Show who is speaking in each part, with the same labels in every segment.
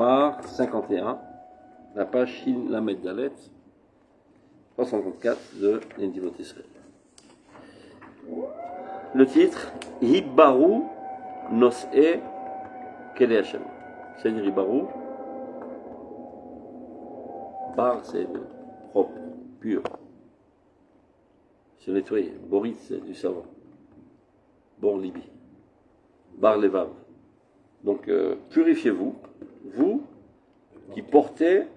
Speaker 1: Mar 51, la page Shin Lamed Dalet, 334 de l'Indivot Israël. Le titre, Hibbaru Nos'e Kele Hashem. C'est-à-dire Hibbaru, bar c'est propre, pur. Se nettoyer. Borit c'est du savon. Bor libi. Bar levav. Donc purifiez-vous, vous qui portez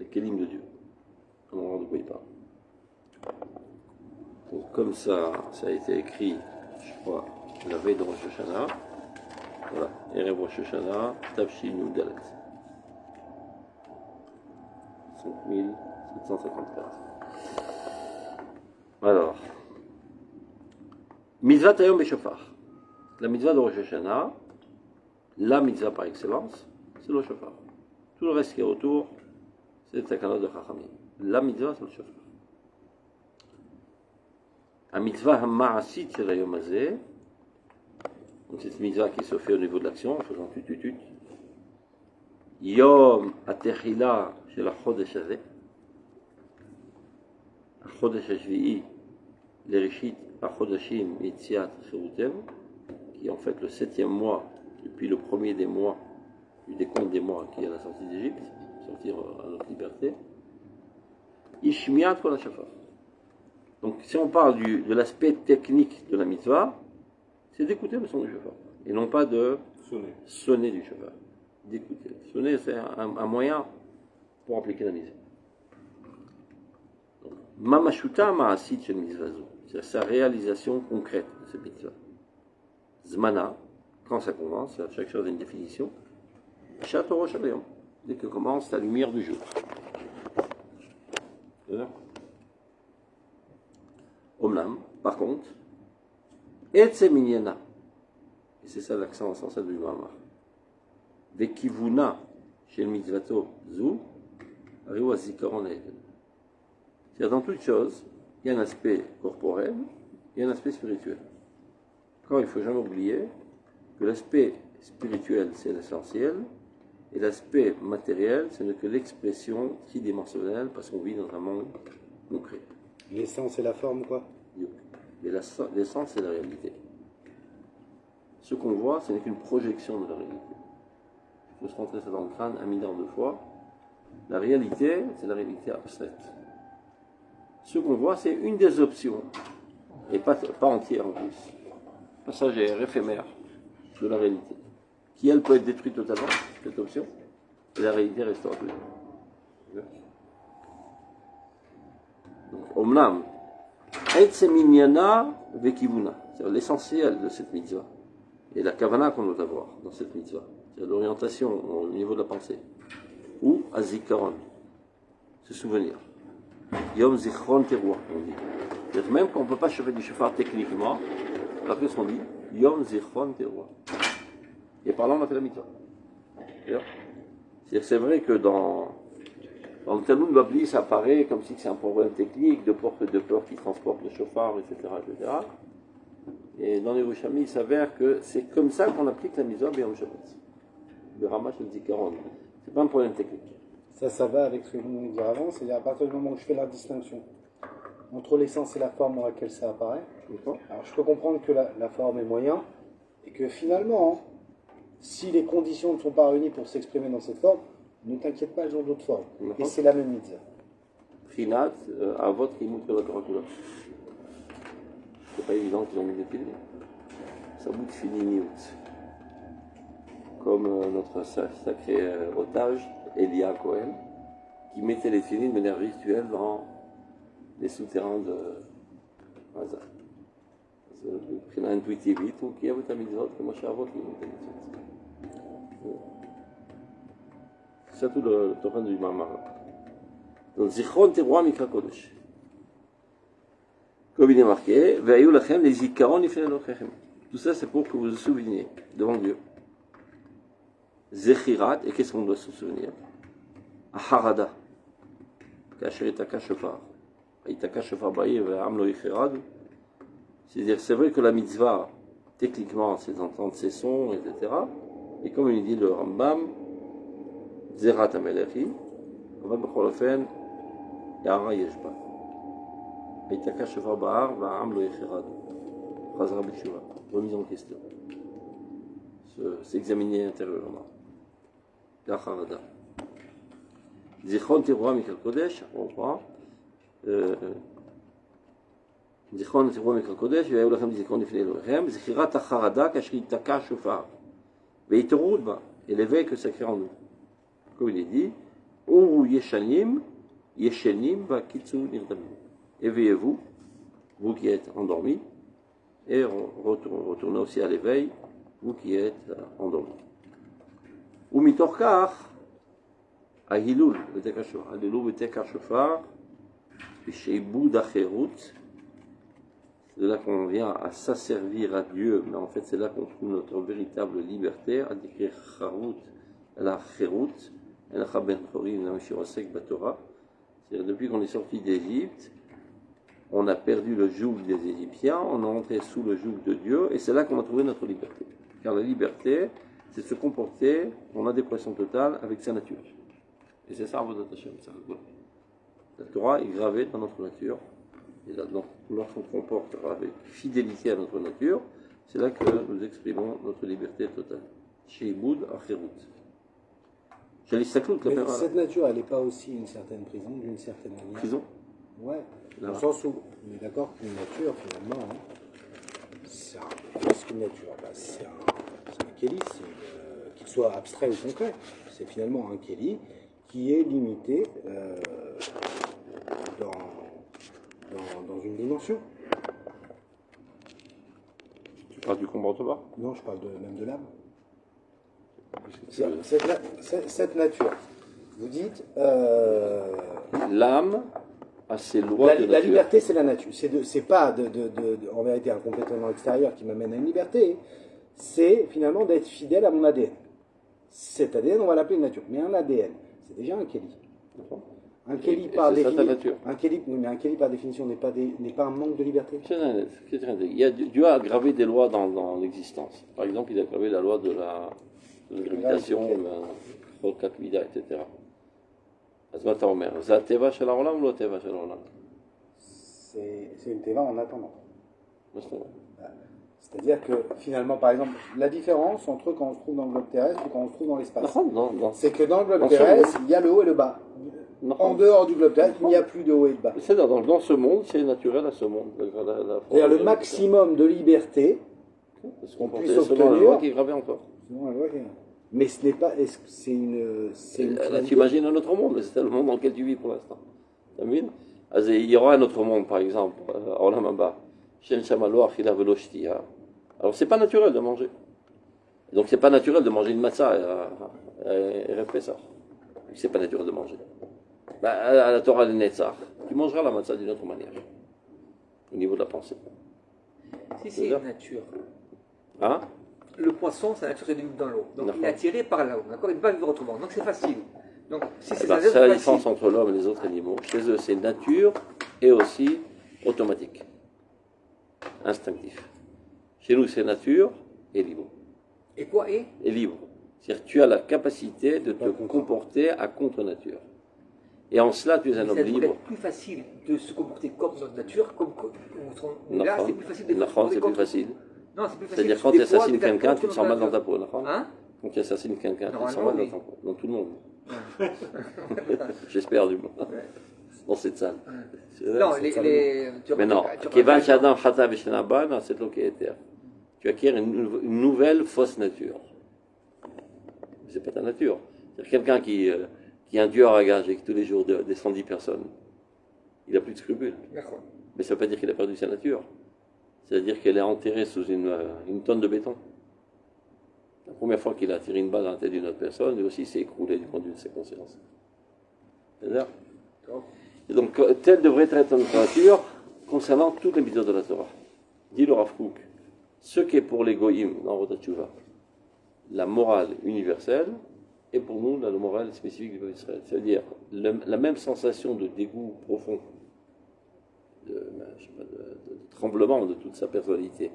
Speaker 1: les kélim de Dieu. On va voir de quoi il parle. Donc, comme ça a été écrit, je crois, la veille de Rosh Hashanah. Voilà, Erev Rosh Hashanah, Tavshin Udalet. 5754. Alors, Mitzvah Tayom Beshofar. La mitzvah de Rosh Hashanah, la mitzvah par excellence, c'est le shofar. Tout le reste qui est autour, c'est le takanot de Chachamim. La mitzvah, c'est le shofar. La mitzvah ha'ma'asit c'est la yom hazeh. Donc c'est une mitzvah qui se fait au niveau de l'action, en faisant tut. Yom atechila shel ha-chodesh hazeh. Ha-chodesh ha-shvi'i, l'erishit ha-chodashim yitziat cherutem, qui est en fait le 7e mois, depuis le premier des mois, du décompte des mois qui est à la sortie d'Égypte, sortir à notre liberté. Ishmiat kol ha-shofar. Donc si on parle de l'aspect technique de la mitzvah, c'est d'écouter le son du shofar, et non pas de sonner du shofar. D'écouter. Sonner, c'est un moyen pour appliquer la mitzvah. Mamashuta ma'asit shel mitzvah zo. C'est sa réalisation concrète de cette mitzvah. Zmana, quand ça commence, chaque chose a une définition. Shatoro Shalom, dès que commence la lumière du jour. Omnam, par contre, Etse Minyana, et c'est ça l'accent essentiel du Mahamar, Vekivuna, chez le mitzvato Zou, Ariwa Zikaron Eiven. C'est-à-dire, dans toute chose, il y a un aspect corporel, il y a un aspect spirituel. Quand il ne faut jamais oublier que l'aspect spirituel, c'est l'essentiel, et l'aspect matériel, ce n'est que l'expression tridimensionnelle, parce qu'on vit dans un monde concret.
Speaker 2: L'essence et la forme, quoi.
Speaker 1: Mais l'essence, c'est la réalité. Ce qu'on voit, ce n'est qu'une projection de la réalité. Il faut se rentrer ça dans le crâne 1 milliard de fois. La réalité, c'est la réalité abstraite. Ce qu'on voit, c'est une des options, et pas entière en plus. Passagère, éphémère de la réalité, qui elle peut être détruite totalement, cette option, et la réalité restera toujours. Donc, Omnam, Eitzeminyana Vekivuna, c'est l'essentiel de cette mitzvah, et la kavana qu'on doit avoir dans cette mitzvah, c'est l'orientation au niveau de la pensée, ou Azikaron, se souvenir. Yom Zichron Teroua, on dit. C'est-à-dire même qu'on ne peut pas chauffer du shofar techniquement, alors qu'est-ce qu'on dit? Yom Zichron Teroua. Et par là, on a fait la mitzvah. C'est vrai que dans le Talmud Babli, ça apparaît comme si c'est un problème technique de porte et de peur qui transporte le shofar, etc., etc. Et dans les Yerushalmi, il s'avère que c'est comme ça qu'on applique la mitzvah B'Yom Shabbat. Le Ramash le Zikaron. C'est pas un problème technique.
Speaker 2: Ça va avec ce que je voulais dire avant, c'est-à-dire à partir du moment où je fais la distinction entre l'essence et la forme dans laquelle ça apparaît. Alors je peux comprendre que la forme est moyen, et que finalement, si les conditions ne sont pas réunies pour s'exprimer dans cette forme, ne t'inquiète pas, elles ont d'autres formes. Et c'est la même mitzvah.
Speaker 1: Prinat, Avot, Kimut, Kolakorakula. C'est pas évident qu'ils ont mis des films. Ça bout de fini comme notre sacré otage, Elia Cohen, qui mettait les films de manière virtuelle dans les souterrains de Gaza. מבחינה אינטואיטיבית, הוא קיים את המצוות כמו שהאבות קיימו את המצוות. C'est tout le Torah du Mahamar. Donc, Zichron Teroua Mikra Kodesh. Comme il est marqué, Ve'ayu lachem les zikaron ifnei Elohechem. Tout ça, c'est pour que vous vous souveniez devant Dieu. Zechirat, et qu'est-ce qu'on doit se souvenir? Aharada. Kasher itaka shofar. Itaka shofar ba'ir ve'am lo yichirad. C'est-à-dire, c'est vrai que la mitzvah, techniquement, c'est d'entendre ses sons, etc. Et comme il dit le Rambam, Zerat Amelechi, אבל בכל אופן, יערה יש בה. ויתקע שופר בהר, והעם לא יחרד. חזרה בתשובה, remise en question. S'examiner intérieurement. L'Acharada. Zichron Teroua Mikal Kodesh, on reprend. זיכרון תראו מקרא קודש, והיו לכם זיכרון לפני אלוהיכם, זכירת החרדה כאשר ייתקע שופר, והתעוררות בה, et l'éveil que ça crée en nous. Comme il est dit, Oru Yeshanim, Yeshenim, Vakitsu Nirdamim. Éveillez-vous, vous qui êtes endormis, et retournez aussi à l'éveil, vous qui êtes endormis. Ou mitorkach, Ahilul, Betekar Shofar, Ahilul, Betekar Shofar, Sheibud Acherut. C'est là qu'on vient à s'asservir à Dieu, mais en fait c'est là qu'on trouve notre véritable liberté, à décrire Charut, la Cherut, la Ben Chorim, la Meshirosek Batora. C'est-à-dire depuis qu'on est sorti d'Égypte, on a perdu le joug des Égyptiens, on est entré sous le joug de Dieu, et c'est là qu'on a trouvé notre liberté. Car la liberté, c'est de se comporter en adéquation totale avec sa nature. Et c'est ça, Avodat Hashem. La Torah est gravée dans notre nature. Et là, lorsqu'on se comporte avec fidélité à notre nature, c'est là que nous exprimons notre liberté totale. Sheibud Acherut.
Speaker 2: Mais cette nature, elle n'est pas aussi une certaine prison, d'une certaine manière.
Speaker 1: Prison?
Speaker 2: Ouais. Dans le sens où on est d'accord qu'une nature, finalement, c'est qu'est-ce qu'une nature? C'est un kéli, qu'il soit abstrait ou concret. C'est finalement un kéli qui est limité dans une dimension.
Speaker 1: Tu parles du comportement?
Speaker 2: Non, je parle même de l'âme. Cette nature, vous dites...
Speaker 1: L'âme a ses lois de nature.
Speaker 2: La liberté, c'est la nature. C'est pas en vérité un comportement extérieur qui m'amène à une liberté. C'est finalement d'être fidèle à mon ADN. Cet ADN, on va l'appeler une nature. Mais un ADN, c'est déjà un kéli. Un kéli par définition. Un kéli par définition n'est pas un manque de liberté.
Speaker 1: Dieu a gravé des lois dans l'existence. Par exemple, il a gravé la loi de la gravitation, etc.
Speaker 2: C'est une teva en attendant. C'est-à-dire que finalement, par exemple, la différence entre quand on se trouve dans le globe terrestre et quand on se trouve dans l'espace, c'est que dans le globe terrestre, il y a le haut et le bas. En dehors du globe terrestre, il n'y a plus de haut et de bas.
Speaker 1: C'est-à-dire, dans ce monde, c'est naturel à ce monde.
Speaker 2: C'est-à-dire le maximum de liberté qu'on puisse obtenir.
Speaker 1: Qui est gravé encore.
Speaker 2: Mais ce n'est pas.
Speaker 1: Là, tu imagines un autre monde, c'est le monde dans lequel tu vis pour l'instant. Il y aura un autre monde, par exemple, Olam Haba. Alors, c'est pas naturel de manger. Donc, c'est pas naturel de manger une matzah et rêver ça. C'est pas naturel de manger. À la Torah de Netzach, tu mangeras la matzah d'une autre manière, au niveau de la pensée.
Speaker 3: Si c'est une nature.
Speaker 1: Hein?
Speaker 3: Le poisson, sa nature, c'est de vivre dans l'eau. Donc il est attiré par là-haut. D'accord? Il ne peut pas vivre autrement. Donc c'est facile. Donc si c'est
Speaker 1: c'est la différence entre l'homme et les autres animaux. Chez eux, c'est nature et aussi automatique, instinctif. Chez nous, c'est nature et libre.
Speaker 3: Et quoi est?
Speaker 1: Et libre. C'est-à-dire que tu as la capacité de te comporter à contre-nature. Et en cela, tu es un homme libre.
Speaker 3: C'est plus facile de se comporter comme notre nature, là, c'est plus facile de se comporter
Speaker 1: comme... C'est plus facile.
Speaker 3: Non, c'est plus facile.
Speaker 1: C'est-à-dire quand tu assassines quelqu'un, tu te sens mal dans ta peau.
Speaker 3: Hein?
Speaker 1: Quand tu assassines quelqu'un, tu te sens mal dans ta peau. Dans tout le monde. J'espère du moins. Dans cette salle.
Speaker 3: Non,
Speaker 1: mais non. Tu acquiers une nouvelle fausse nature. C'est pas ta nature. C'est quelqu'un qui est un tueur à gages et qui tous les jours descend 10 personnes. Il n'a plus de scrupules. Mais ça ne veut pas dire qu'il a perdu sa nature. C'est-à-dire qu'elle est enterrée sous une tonne de béton. La première fois qu'il a tiré une balle dans la tête d'une autre personne, lui aussi s'est écroulé du point de vue de sa conscience. C'est-à-dire. Et donc, telle devrait être notre nature concernant toutes les méthodes de la Torah. Dit le Rav Kook, ce qui est pour les goïms dans Rodat Tshuva, la morale universelle, et pour nous, la morale spécifique du peuple d'Israël. C'est-à-dire la même sensation de dégoût profond, de tremblement de toute sa personnalité,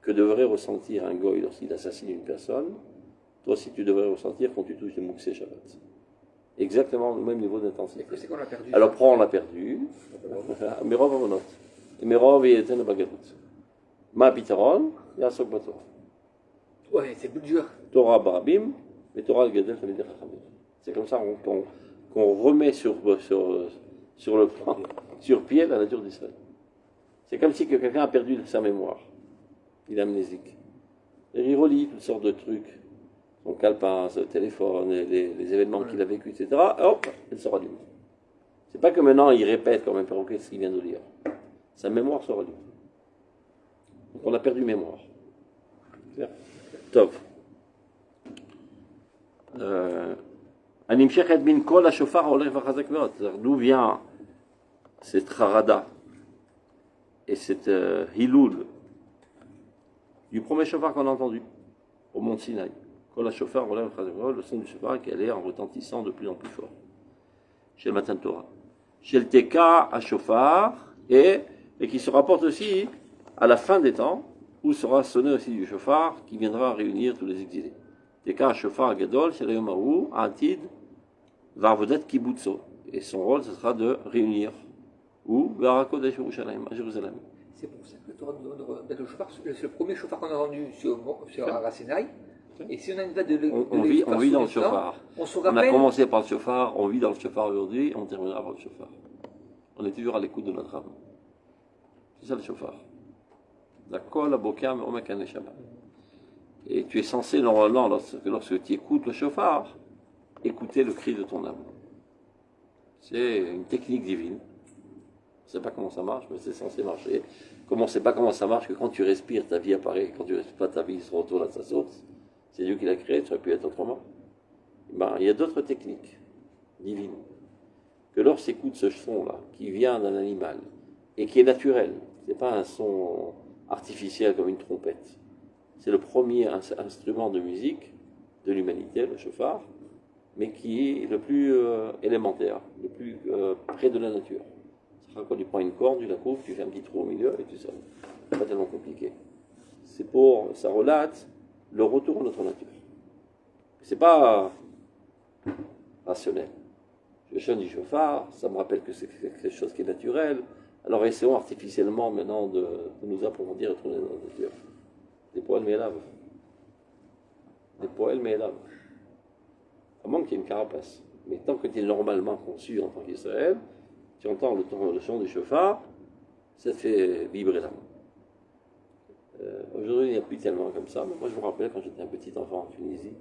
Speaker 1: que devrait ressentir un goï lorsqu'il assassine une personne, toi aussi tu devrais ressentir quand tu touches des mouxés Shabbat. exactement au même niveau d'intensité.
Speaker 3: C'est qu'on a perdu.
Speaker 1: Alors, on l'a perdu. Mirov avonot. Et Mirov yeten bagadout. Ma pitaron, yasok bator.
Speaker 3: Ouais, c'est plus dur.
Speaker 1: Torah barabim, et Torah gadel talmidei chachamim. C'est comme ça qu'on remet sur le plan, sur pied la nature d'Israël. C'est comme si quelqu'un a perdu sa mémoire. Il est amnésique. Et il relit toutes sortes de trucs. Son calepin, son téléphone, les événements qu'il a vécu, etc. Hop, elle se rallume. C'est pas que maintenant il répète comme un perroquet ce qu'il vient de lire. Sa mémoire se rallume. Donc on a perdu mémoire. Clair. Top. D'où vient cette harada et cette hiloul du premier shofar qu'on a entendu au mont Sinaï. Le son du shofar qui allait en retentissant de plus en plus fort. Chez le Matan Torah. Chez le Teka à shofar et qui se rapporte aussi à la fin des temps où sera sonné aussi du shofar qui viendra réunir tous les exilés. Teka à shofar gadol, c'est l'ayom haou, atid, varvodet kibbutzo. Et son rôle, ce sera de réunir ou vers Kodesh Yerushalayim, à Jérusalem.
Speaker 3: C'est pour ça que le Torah nous demande d'être le shofar. C'est le premier shofar qu'on a entendu sur Arasinaï. Et si on a une date
Speaker 1: on vit dans le shofar.
Speaker 3: On
Speaker 1: a commencé par le shofar, on vit dans le shofar aujourd'hui, on terminera par le shofar. On est toujours à l'écoute de notre âme. C'est ça le shofar. La kol, la bokam, omek neshama. Et tu es censé, normalement, lorsque tu écoutes le shofar, écouter le cri de ton âme. C'est une technique divine. On ne sait pas comment ça marche, mais c'est censé marcher. Comme on ne sait pas comment ça marche, que quand tu respires, ta vie apparaît, quand tu ne respires pas, ta vie se retourne à sa source. C'est Dieu qui l'a créé, ça aurait pu être autrement. Ben, il y a d'autres techniques divines. Que lorsqu'écoute ce son-là, qui vient d'un animal, et qui est naturel, ce n'est pas un son artificiel comme une trompette. C'est le premier instrument de musique de l'humanité, le shofar, mais qui est le plus élémentaire, le plus près de la nature. C'est quand tu prends une corde, tu la coupes, tu fais un petit trou au milieu et tu sonnes. C'est pas tellement compliqué. Ça relate le retour à notre nature. C'est pas rationnel. Je sonne du shofar, ça me rappelle que c'est quelque chose qui est naturel. Alors essayons artificiellement maintenant de nous approfondir et retourner dans la nature. Des poils mélaves. Des poils mélaves. À moins qu'il y ait une carapace. Mais tant que tu es normalement conçu en tant qu'Israël, tu entends le son du shofar, ça te fait vibrer l'âme. Aujourd'hui, il n'y a plus tellement comme ça, mais moi je me rappelle quand j'étais un petit enfant en Tunisie,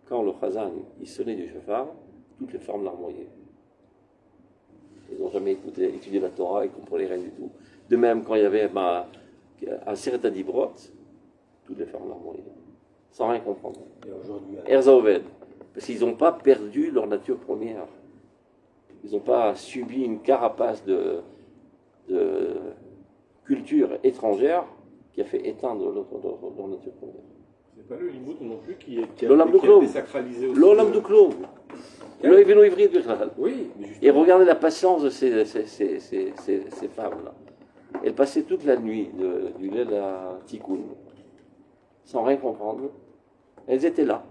Speaker 1: quand le chazan, il sonnait du shofar, toutes les femmes larmoyaient. Ils n'ont jamais étudié la Torah, ils ne comprenaient rien du tout. De même, quand il y avait un Seret Dibrot, toutes les femmes larmoyaient, sans rien comprendre.
Speaker 2: Et aujourd'hui,
Speaker 1: Erzaoved, parce qu'ils n'ont pas perdu leur nature première. Ils n'ont pas subi une carapace de culture étrangère qui a fait éteindre leur nature première.
Speaker 4: C'est pas le Limout non plus qui a désacralisé aussi.
Speaker 1: L'Olam du Klom. Le Ivrit Bichlal.
Speaker 4: Oui,
Speaker 1: et regardez la patience de ces femmes-là. Elles passaient toute la nuit du lait à Tikkun, sans rien comprendre. Elles étaient là.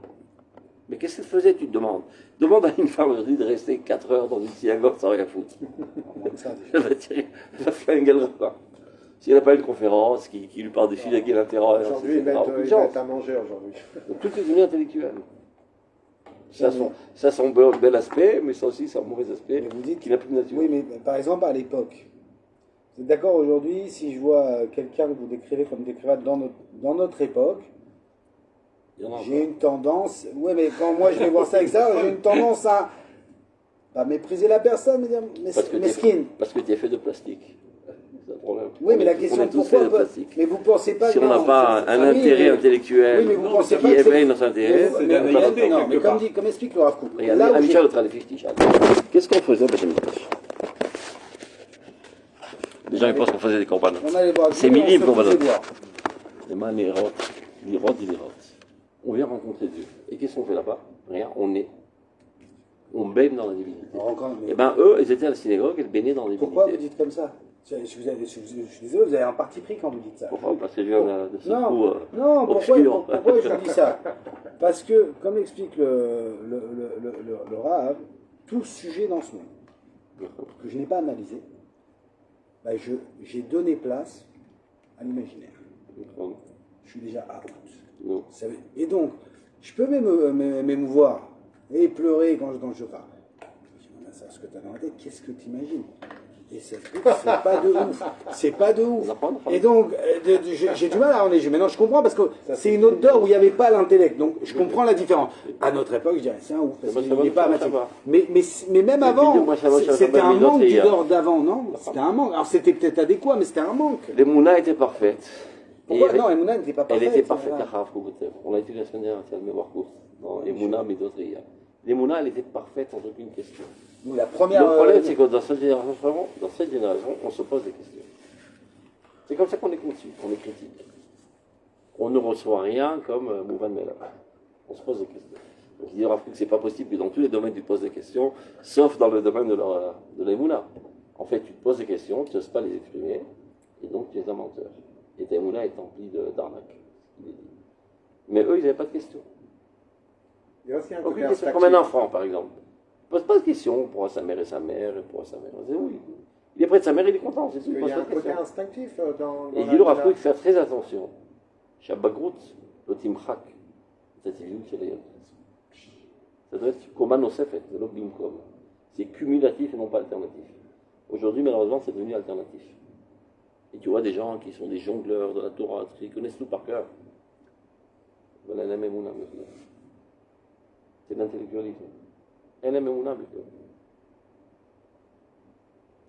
Speaker 1: Mais qu'est-ce qu'elle faisait, tu te demandes? Demande à une femme aujourd'hui de rester 4 heures dans une synagogue sans rien foutre. Elle va flinguer le repas. Si elle n'a pas une conférence qui lui parle dessus, avec l'intérêt.
Speaker 2: Aujourd'hui, ils mettent à manger aujourd'hui.
Speaker 1: Donc, tout est devenu intellectuel. Ça a son bel aspect, mais ça aussi, c'est un mauvais aspect.
Speaker 2: Mais vous dites
Speaker 1: qu'il n'a plus de nature.
Speaker 2: Oui, mais par exemple, à l'époque, vous êtes d'accord aujourd'hui, si je vois quelqu'un que vous décrivez comme décrivant dans notre époque, j'ai une tendance, oui, mais quand moi je vais voir ça avec ça, j'ai une tendance à mépriser la personne, mesquine.
Speaker 1: Parce que tu es fait de plastique. C'est un problème.
Speaker 2: Oui, mais la question est pourquoi mais vous pensez pas
Speaker 1: si on n'a pas un intérêt intellectuel qui éveille notre intérêt,
Speaker 4: c'est la naïveté.
Speaker 2: Non, mais comme explique le Rav Kook.
Speaker 1: Qu'est-ce qu'on faisait Les gens ils pensent qu'on faisait des campagnes. C'est minime qu'on va donner. Les mains, les rotes. On vient rencontrer Dieu. Et qu'est-ce qu'on fait là-bas? Rien, on baigne dans la divinité. Et bien eux, ils étaient à la synagogue, ils baignaient dans la divinité.
Speaker 2: Pourquoi vous dites comme ça? Je suis désolé, vous avez un parti pris quand vous dites ça.
Speaker 1: Pourquoi? Parce que je viens de ce
Speaker 2: non,
Speaker 1: trou
Speaker 2: non,
Speaker 1: obscur.
Speaker 2: pourquoi je dis ça? Parce que, comme explique le Rav, tout sujet dans ce monde que je n'ai pas analysé, bah j'ai donné place à l'imaginaire. Je suis déjà out. Et donc, je peux m'émouvoir et pleurer quand je parle. C'est ce que tu as dans la tête, qu'est-ce que tu imagines? Et c'est pas de ouf. C'est pas de ouf. Et donc, j'ai du mal à enlever. Maintenant, je comprends parce que c'est une autre d'or où il n'y avait pas l'intellect. Donc, je comprends la différence. À notre époque, je dirais, c'est un ouf. Parce qu'il n'est pas amateur. Mais même avant, c'était un manque du d'or d'avant, non? C'était un manque. Alors, c'était peut-être adéquat, mais c'était un manque.
Speaker 1: Les Mouna étaient parfaites.
Speaker 2: Pourquoi? Non, les Mouna n'étaient pas parfaites.
Speaker 1: Elle était parfaite, on l'a étudié la semaine dernière, c'est la mémoire courte. Dans les Mouna, mais d'autres, il y a. Les Mouna, elle était parfaite sans aucune question.
Speaker 2: La première,
Speaker 1: le problème, c'est que dans cette génération, on se pose des questions. C'est comme ça qu'on est conçu, on est critique. On ne reçoit rien comme Mouvan Mela. On se pose des questions. Donc il dira que c'est pas possible que dans tous les domaines tu te poses des questions, sauf dans le domaine de l'Emouna. En fait, tu te poses des questions, tu n'oses pas les exprimer, et donc tu es un menteur. Et ta Emouna est emplie d'arnaques. Mais eux, ils n'avaient pas de questions.
Speaker 4: Il y a aussi un
Speaker 1: aucune question. Comme un enfant, par exemple. Il ne pose pas de questions pour sa mère et sa mère, et pour sa mère. Oui. Il est près de sa mère, il est content, c'est tout.
Speaker 4: Il y a un côté instinctif dans
Speaker 1: et il dit qu'il faut faire très attention. Shabagrout, le timchak, ça doit être comme un osefet, c'est cumulatif et non pas alternatif. Aujourd'hui, malheureusement, c'est devenu alternatif. Et tu vois des gens qui sont des jongleurs de la Torah, qui connaissent tout par cœur. Voilà la même Mouna. C'est l'intellectualisme. Elle est Mouna.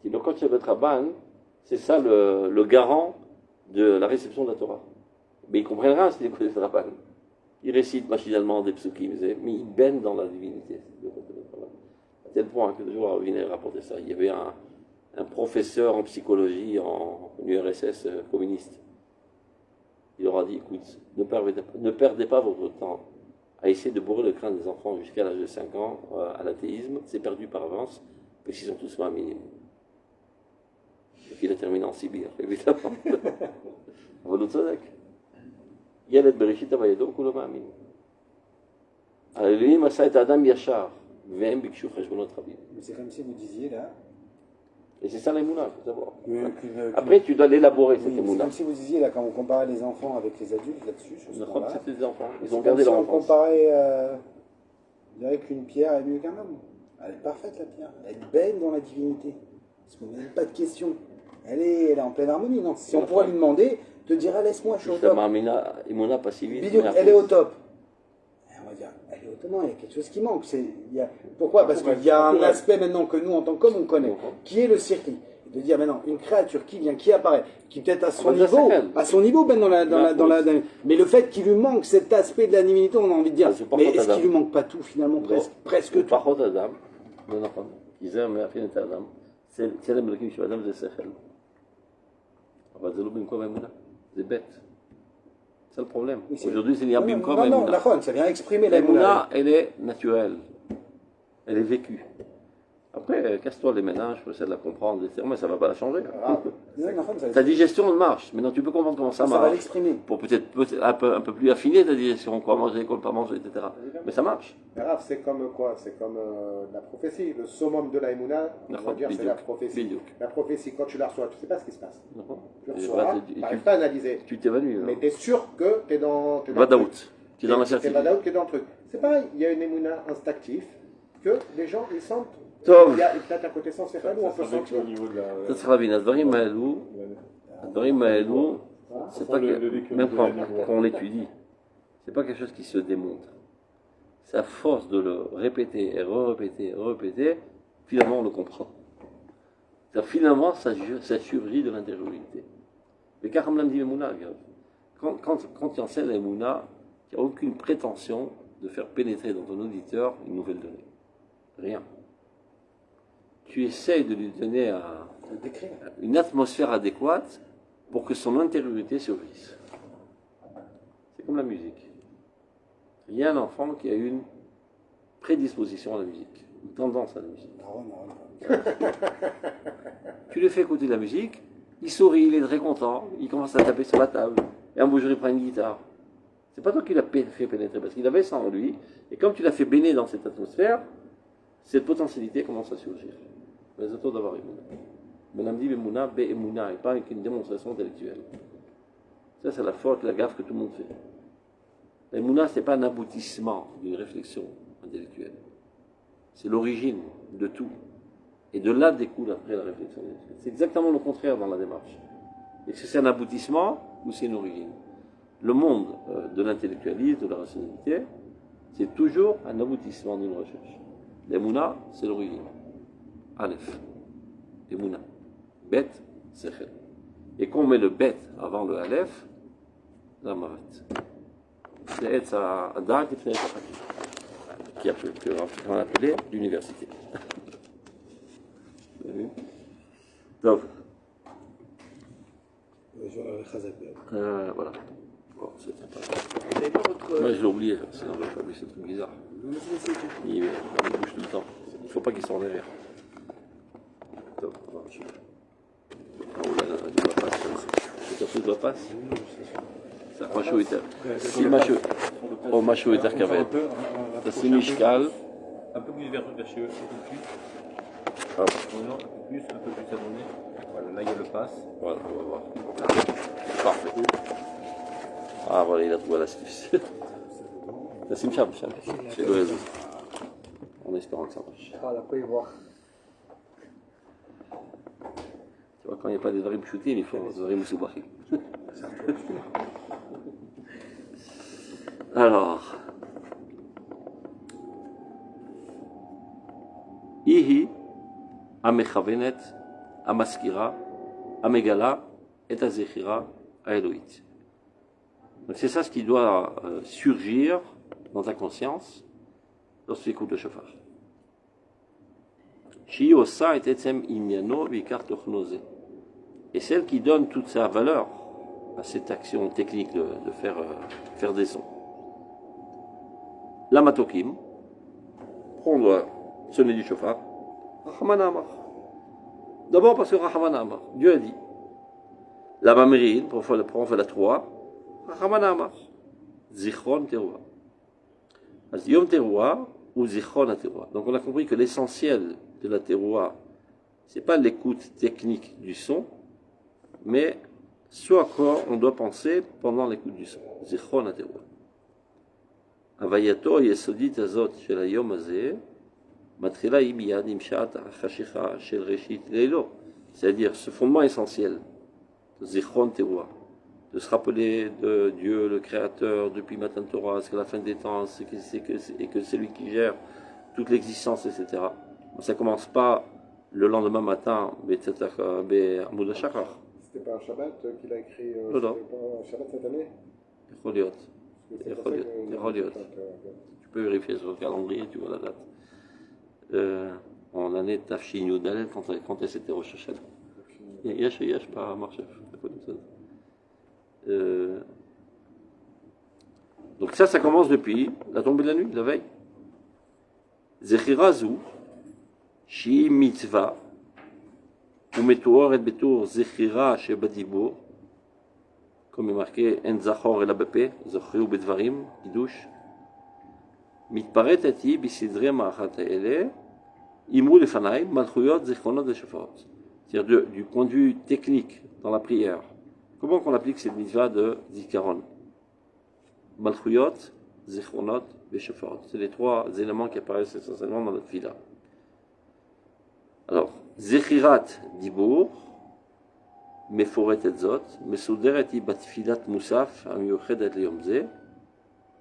Speaker 1: Donc quand tu es Rabban, c'est ça le garant de la réception de la Torah. Mais ils comprennent rien si ils écoutent le Rabban. Ils récitent machinalement des psukim, mais ils baignent dans la divinité. À tel point que le jour Ravinet rapportait ça. Il y avait un professeur en psychologie en URSS communiste. Il leur a dit, écoute, ne perdez pas votre temps à essayer de bourrer le crâne des enfants jusqu'à l'âge de 5 ans à l'athéisme. C'est perdu par avance, parce qu'ils sont tous un minimum. Et puis il a terminé en Sibire, évidemment. Voilà le tzadek. ילד בראשית הוויידו כולו מאמין. האלוהים עשה את האדם ישר, והם ביקשו חשבונות רבים.
Speaker 2: C'est comme si vous disiez là.
Speaker 1: Et c'est ça l'émouna, il faut savoir. Après, tu dois l'élaborer, cette émouna.
Speaker 2: C'est comme si vous disiez là, quand vous comparez les enfants avec les adultes là-dessus.
Speaker 1: C'était des enfants, ils ont gardé leur enfance.
Speaker 2: On comparait, je dirais qu'une pierre est mieux qu'un homme. Elle est parfaite la pierre, elle baigne dans la divinité. Parce qu'on n'a pas de question. Elle est en pleine harmonie, non? Si on pourrait lui demander, te dira laisse-moi, je suis au top. Elle est au top. Et on va dire, elle est au top. Non, il y a quelque chose qui manque. Pourquoi? Parce qu'il y a un aspect maintenant que nous, en tant qu'hommes, on connaît, qui est le circuit. De dire maintenant, une créature qui vient, qui apparaît, qui peut-être à son niveau, ben dans la, mais le fait qu'il lui manque cet aspect de la divinité, on a envie de dire, mais est-ce qu'il lui manque pas tout finalement, presque tout?
Speaker 1: Par contre, Adam, ils aiment la fin d'Adam, c'est le Melkim chez Adam, c'est Sechel. C'est bête. C'est le problème. Aujourd'hui, c'est Yabim comme
Speaker 2: non, ça vient exprimer
Speaker 1: l'Emouna. Elle est naturelle. Elle est vécue. Après, casse-toi les ménages, je peux essayer de la comprendre, mais ça ne va pas la changer. Ta digestion marche. Maintenant, tu peux comprendre comment ça marche.
Speaker 2: Ça va l'exprimer.
Speaker 1: Pour peut-être un peu plus affiner ta digestion, quoi manger, quoi ne pas manger, etc. Mais ça marche.
Speaker 4: C'est comme quoi? C'est comme la prophétie. Le summum de la Emouna, on va dire, c'est la prophétie. La prophétie, quand tu la reçois, tu ne sais pas ce qui se passe. Tu reçois, tu n'arrives pas à analyser.
Speaker 1: Tu t'évalues.
Speaker 4: Mais tu es sûr que tu es dans...
Speaker 1: Vadaout. Tu es dans la certitude.
Speaker 4: Tu es dans le truc. C'est pareil, il y a une Emouna instinctive que les gens, ils sentent.
Speaker 1: טוב.
Speaker 4: Il y a peut-être un côté sensoriel où on peut sentir.
Speaker 1: אתה צריך להבין, הדברים האלו, c'est pas que, même quand on l'étudie, c'est pas quelque chose qui se démontre. C'est à force de le répéter et répéter, finalement on le comprend. Finalement, ça surgit de l'intériorité. Mais car comme l'a dit l'Emouna, quand tu enseignes l'Emouna, il n'y a aucune prétention de faire pénétrer dans ton auditeur une nouvelle donnée. Rien. Tu essayes de lui donner une atmosphère adéquate pour que son intériorité surgisse. C'est comme la musique. Il y a un enfant qui a une prédisposition à la musique, une tendance à la musique. Tu lui fais écouter de la musique, il sourit, il est très content, il commence à taper sur la table, et un beau jour il prend une guitare. C'est pas toi qui l'as fait pénétrer, parce qu'il avait ça en lui, et comme tu l'as fait baigner dans cette atmosphère, cette potentialité commence à surgir. Mais c'est toi d'avoir Emouna. Madame dit Emouna, Emouna, et pas avec une démonstration intellectuelle. Ça, c'est la faute, la gaffe que tout le monde fait. Emouna, ce n'est pas un aboutissement d'une réflexion intellectuelle. C'est l'origine de tout. Et de là découle après la réflexion. C'est exactement le contraire dans la démarche. Est-ce que c'est un aboutissement ou c'est une origine? Le monde de l'intellectualisme, de la rationalité, c'est toujours un aboutissement d'une recherche. L'Emouna, c'est l'origine. Aleph. Emouna. Bet, Sechel. Et quand on met le Bet avant le Aleph, la Marat. C'est Etz Adat et Pnei Hachakim, qu'on a appelé l'université. Vous avez vu? Donc, voilà. Bon, c'est sympa. Moi, je l'ai oublié, sinon je l'ai oublié, c'est un truc bizarre. Il bouge tout le temps. Il ne faut pas qu'il soit en arrière. Donc, אתה פשוט בפס? זה משהו יותר. או משהו יותר כבד. תשים משקל.
Speaker 5: Un peu plus vers chez eux, un peu plus. Non, un peu plus abonné. Voilà, là il y a le pass.
Speaker 1: Voilà, on va voir. Parfait. Ah voilà, il a trouvé l'astuce. תשים שם, שלא יזוז. En espérant que ça marche.
Speaker 3: Voilà, peut y voir.
Speaker 1: Tu vois, quand il n'y a pas des dvarim pshutim, il faut des dvarim moussoubachim. Alors, Ihi, Amechavenet, Amaskira, Amegala, et Azechira, Aeloït. Donc c'est ça ce qui doit surgir dans ta conscience lorsque tu écoutes le shofar. Shi osa et etzem imyano vikar tochnoze. Et celle qui donne toute sa valeur à cette action technique de faire des sons. La matokim, prendre sonner du shofar, Rahman Amar. D'abord parce que Rahman Amar, Dieu a dit. La Bamerine, pour faire la 3, Rahman Amar. Zichron Teroua. Yom Teroua ou Zichron Teroua. Donc on a compris que l'essentiel de la Teroua, ce n'est pas l'écoute technique du son, mais ce à quoi on doit penser pendant l'écoute du son. Zichron Teroua. Avayato yesodit azot shel hayom hazeh, matchila hi miyad im shat hachashicha shel reshit leilo. C'est-à-dire ce fondement essentiel, Zichron Teroua, de se rappeler de Dieu, le Créateur, depuis Matan Torah jusqu'à la fin des temps, et que c'est lui qui gère toute l'existence, etc. Ça ne commence pas le lendemain matin,
Speaker 4: C'était pas un Shabbat qu'il a écrit
Speaker 1: non.
Speaker 4: Pas un Shabbat cette année.
Speaker 1: Tu peux vérifier sur le calendrier, tu vois la date. En année Tafshin Yudalel, quand c'était Rosh Hashanah. Yesh, pas Marchef. Donc ça commence depuis la tombée de la nuit, la veille. Zechirazu, Shi mitzvah, ou metuor et betour Zechira shebadibur, comme est marqué En zachor el abepé, Zachriu bedvarim, Kiddush, mitparet ati bisidre ma'achat ha'ele, imru lefanai, malchuyot zechronot de shafarot. C'est-à-dire du point de vue technique dans la prière. Comment qu'on applique cette mitzvah de Zikaron? Malchuyot, Zichronot, Veshafarot. C'est les 3 éléments qui apparaissent essentiellement dans notre fila. Alors, Zechirat Dibour, Meforet et Zot, Mesuderet i Batfilat Musaf, Amiochet et Yomze,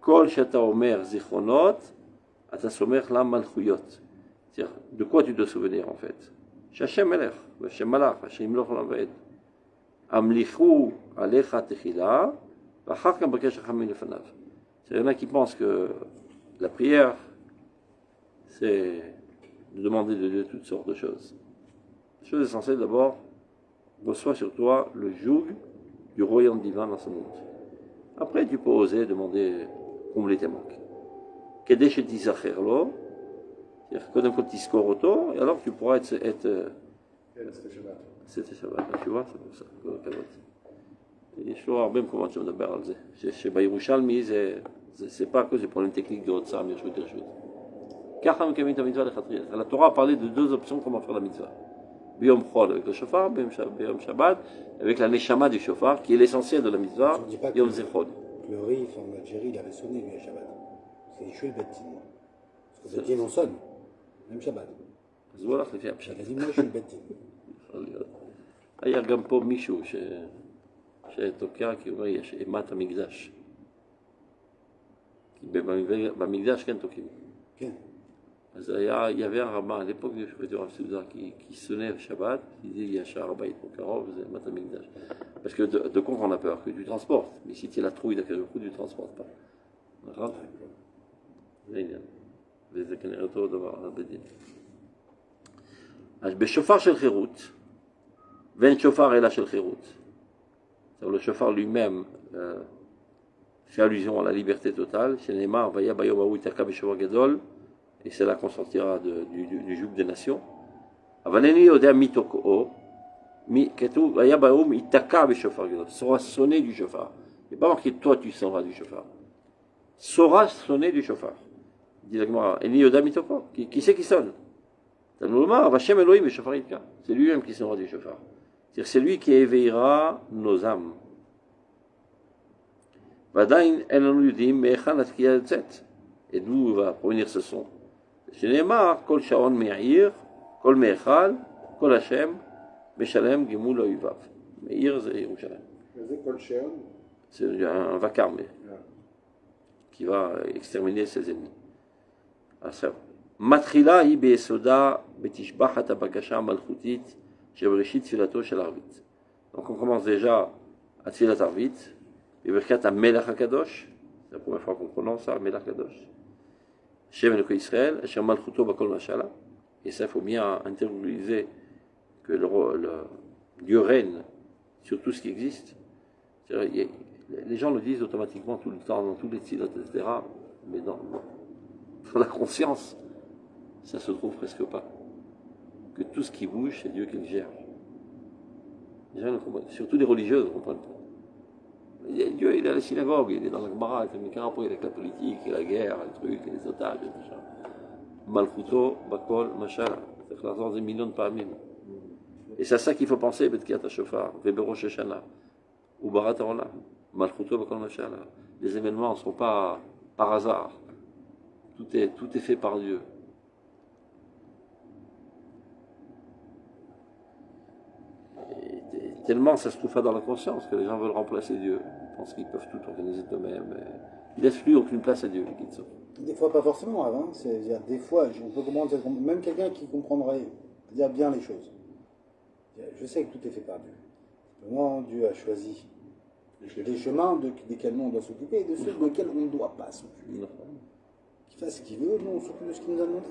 Speaker 1: Kol Shata Omer Zichronot, Atasomer la Malchuyot. C'est-à-dire, de quoi tu dois souvenir en fait? Shachem Melech, Hashem Malach, Hashem Loch Laved. Amlichou alecha techila, v'achar kam bakesh hachamim lefanav. Il y en a qui pensent que la prière, c'est de demander de Dieu toutes sortes de choses. La chose essentielle d'abord, reçois sur toi le joug du royaume divin dans ce monde. Après, tu peux oser demander combler tes manques. Kedesh et tisacherlo, c'est-à-dire que tu scores auto, et alors tu pourras être c'était Shabbat, tu vois, c'est pour ça, כל הכבוד. יש לו הרבה מקומות שמדבר על זה, שבירושלמי זה pas que זה פועלים טכניק de הוצאה מרשות לרשות. ככה מקיימים את המצווה לכתחילה. התורה a parlé de deux options comment faire la mitzvah. ביום חול avec le shofar, ביום שבת, avec la neshama du shofar, qui est l'essentiel de la mitzvah, יום זיכרון.
Speaker 2: Le Rif en Algérie, il avait sonné lui à Shabbat. C'est échoué le Betin. Parce que le Betin on sonne, même Shabbat.
Speaker 1: אז הוא הלך לפי הפשט.
Speaker 2: Il a dit moi je suis le Betin.
Speaker 1: היה גם פה מישהו שתוקע, כי הוא אומר, יש אימת המקדש. במקדש כן תוקעים.
Speaker 2: כן.
Speaker 1: אז il y avait un rabbin à l'époque du Shabbat qui sonnait le Shabbat, il disait, il y a Shahar Bayit pour Karov, c'est Emat HaMikdash. Parce que de quoi on a peur? Que tu transportes. Mais si tu es la trouille d'Akadosh Baruch Hu, tu ne transportes pas. D'accord? זה עניין. וזה כנראה אותו דבר על בדין. אז בשופר של חירות, ואין שופר אלא של חירות. Le shofar lui-même fait allusion à la liberté totale. Chez Neymar, Vaya Bayom Aou Itaka Beshova Gadol, et c'est là qu'on sortira du joug des nations. Avaneni Odea Mitoko, Ketou, Vaya Bayom Itaka Beshova Gadol, sera sonné du shofar. Il n'est pas marqué toi tu sonneras du shofar. Sera sonné du shofar. Dit la Gemara, Eni Odea Mitoko, qui c'est qui sonne? Vashem Elohim Beshofar Itka, c'est lui-même qui sonnera du shofar. C'est lui qui éveillera nos âmes. Et d'où va provenir ce son? Shenemar, Kol Sharon Meir, Kol Mechal, Kol Hashem, Meshalem, Gimul Oivav. Meir, c'est Yerushalem. C'est un vacarme qui va exterminer ses ennemis. Matrila, Ibe Soda, Betishbachat Abakasha Malchutit. Donc on commence déjà à Tfilat Arvit, et Birkat à Melach HaKadosh, c'est la première fois qu'on prononce ça, Melach HaKadosh. Shem Eloké Israël, Asher Malchuto Bakol Mashala, et ça il faut bien intérioriser que le Dieu règne sur tout ce qui existe. Les gens le disent automatiquement tout le temps, dans tous les tfilotes, etc., mais dans la conscience, ça se trouve presque pas. Que tout ce qui bouge, c'est Dieu qui le gère. Les gens ne comprennent pas. Surtout les religieux ne comprennent pas. Dieu, il est à la synagogue, il est dans la Gemara, il fait rapport avec la politique, et la guerre, les trucs, et les otages, et tout ça. Malchuto, Bakol, Mashala. C'est-à-dire que l'argent des millions de Pa'amim. Et c'est à ça qu'il faut penser, Betkiat HaShofar, Veberosh Hashanah, ou Barat HaOlam, Malchuto, Bakol, Mashala. Les événements ne sont pas par hasard. Tout est fait par Dieu. Tellement ça se trouve pas dans la conscience que les gens veulent remplacer Dieu. Ils pensent qu'ils peuvent tout organiser d'eux-mêmes. Ils laissent plus aucune place à Dieu.
Speaker 2: Des fois, pas forcément, avant. C'est-à-dire, des fois, on peut comprendre, même quelqu'un qui comprendrait dire bien les choses. Je sais que tout est fait par Dieu. Vraiment, Dieu a choisi des chemins desquels nous on doit s'occuper et de ceux desquels on ne doit pas s'occuper. Qu'il fasse ce qu'il veut, nous on s'occupe de ce qu'il nous a demandé.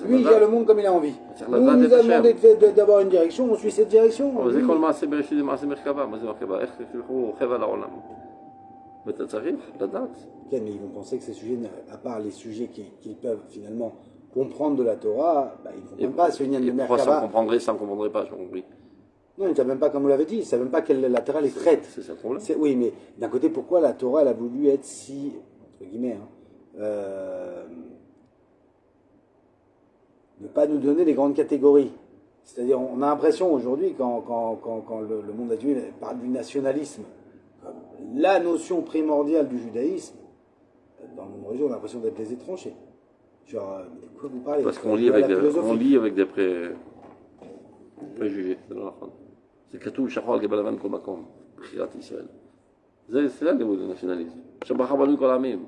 Speaker 2: Lui, il gère le monde comme il a envie. Nous, on nous a demandé d'avoir une direction, on suit cette direction.
Speaker 1: Ok, mais
Speaker 2: ils vont penser que ces sujets, à part les sujets qu'ils peuvent finalement comprendre de la Torah, ils ne comprennent pas ce lien de Merkava.
Speaker 1: Pourquoi ça ne comprendrait pas, j'ai compris.
Speaker 2: Non, ils ne savent même pas, comme vous l'avez dit, ils ne savent même pas quelle la Torah les traite.
Speaker 1: C'est ça le problème.
Speaker 2: Oui, mais d'un côté, pourquoi la Torah elle a voulu être si, entre guillemets, ne pas nous donner les grandes catégories. C'est-à-dire, on a l'impression aujourd'hui, quand le monde a Dieu parle du nationalisme, comme la notion primordiale du judaïsme, dans mon religion, on a l'impression d'être des étrangers. Genre, de quoi vous parlez?
Speaker 1: Parce qu'on lit avec des préjugés. C'est Katou Shachor al-Gebalavan Komakom, Bchirat Israël. C'est là le niveau du nationalisme. Shabbat Kol Amim.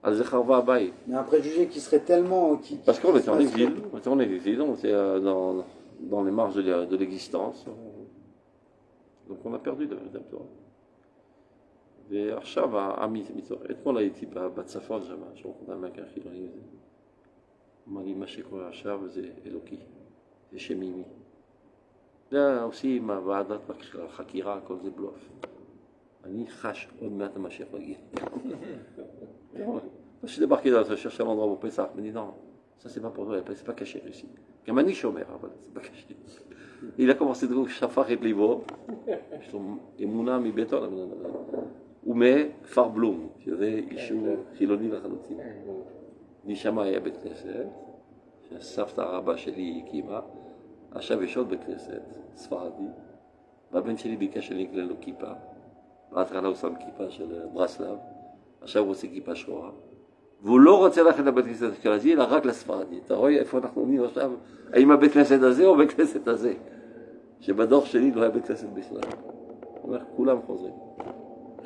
Speaker 2: Mais un préjugé qui serait tellement...
Speaker 1: Parce qu'on était en exil, on était dans les marges de l'existence. Donc on a perdu de Torah. ועכשיו אתמול הייתי בצפון שם, שרוקות המקר חילוני, אמר לי מה שקורה עכשיו זה אלוקי, זה שמימי. זה עושים ועדת חקירה, כל זה בלוף. אני חש עוד מעט המשיח מגיע. Je suis débarqué là, je cherchais un endroit pour Pessah. Je me dis non, Ça, c'est pas pour toi, c'est pas caché ici. Kamani Shomer, voilà, c'est pas caché. Il a commencé de Shafar et Livo. Et Mouna mi béton. Ou Farblum, tu sais, Ishu, Chiloni la Khalotim. Nishama היה בית כנסת, שהסבתא הרבה שלי הקימה, עכשיו יש עוד בית כנסת, ספרדי, והבן שלי ביקש שאני אקנה לו כיפה, בהתחלה הוא שם כיפה של ברסלב, עכשיו הוא רוצה כיפה שחורה, והוא לא רוצה ללכת לבית כנסת אשכנזי, אלא רק לספרדי. אתה רואה איפה אנחנו עומדים עכשיו, האם הבית כנסת הזה או בית כנסת הזה, שבדוח שלי לא היה בית כנסת בכלל. הוא אומר, כולם חוזרים.